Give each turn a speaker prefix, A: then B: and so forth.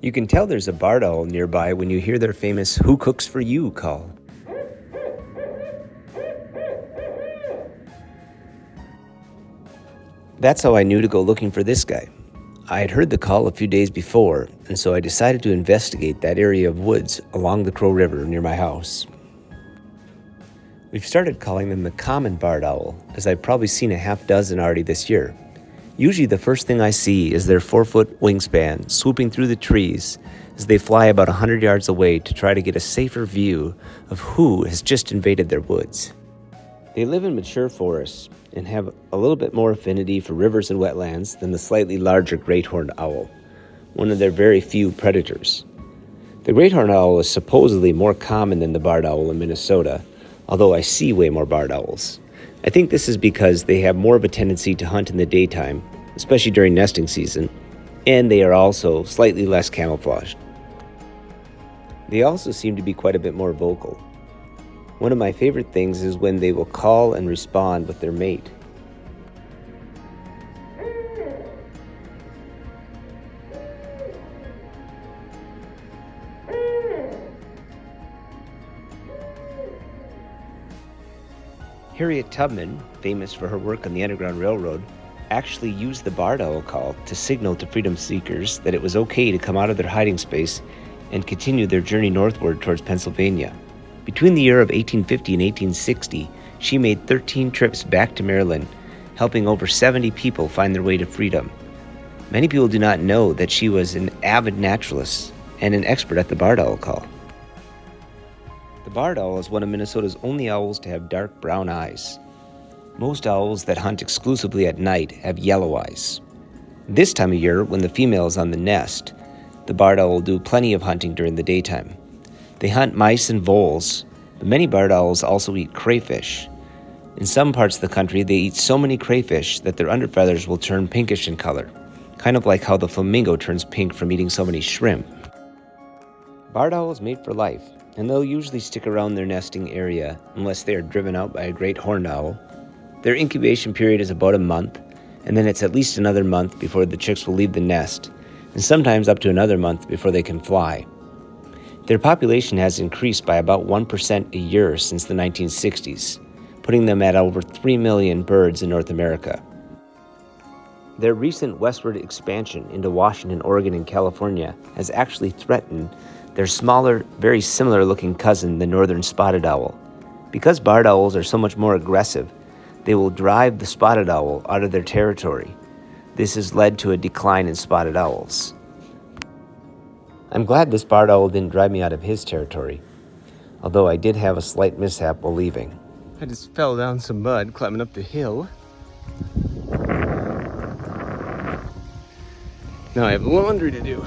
A: You can tell there's a barred owl nearby when you hear their famous "Who Cooks for You" call. That's how I knew to go looking for this guy. I had heard the call a few days before, and so I decided to investigate that area of woods along the Crow River near my house. We've started calling them the common barred owl, as I've probably seen a half dozen already this year. Usually the first thing I see is their 4-foot wingspan swooping through the trees as they fly about 100 yards away to try to get a safer view of who has just invaded their woods. They live in mature forests and have a little bit more affinity for rivers and wetlands than the slightly larger great horned owl, one of their very few predators. The great horned owl is supposedly more common than the barred owl in Minnesota, although I see way more barred owls. I think this is because they have more of a tendency to hunt in the daytime, especially during nesting season, and they are also slightly less camouflaged. They also seem to be quite a bit more vocal. One of my favorite things is when they will call and respond with their mate. Harriet Tubman, famous for her work on the Underground Railroad, actually used the barred owl call to signal to freedom seekers that it was okay to come out of their hiding space and continue their journey northward towards Pennsylvania. Between the year of 1850 and 1860, she made 13 trips back to Maryland, helping over 70 people find their way to freedom. Many people do not know that she was an avid naturalist and an expert at the barred owl call. The barred owl is one of Minnesota's only owls to have dark brown eyes. Most owls that hunt exclusively at night have yellow eyes. This time of year, when the female is on the nest, the barred owl will do plenty of hunting during the daytime. They hunt mice and voles, but many barred owls also eat crayfish. In some parts of the country, they eat so many crayfish that their underfeathers will turn pinkish in color, kind of like how the flamingo turns pink from eating so many shrimp. Barred owls mate for life, and they'll usually stick around their nesting area unless they are driven out by a great horned owl. Their incubation period is about a month, and then it's at least another month before the chicks will leave the nest, and sometimes up to another month before they can fly. Their population has increased by about 1% a year since the 1960s, putting them at over 3 million birds in North America. Their recent westward expansion into Washington, Oregon, and California has actually threatened their smaller, very similar-looking cousin, the northern spotted owl. Because barred owls are so much more aggressive, they will drive the spotted owl out of their territory. This has led to a decline in spotted owls. I'm glad this barred owl didn't drive me out of his territory, although I did have a slight mishap while leaving. I just fell down some mud climbing up the hill. Now I have laundry to do.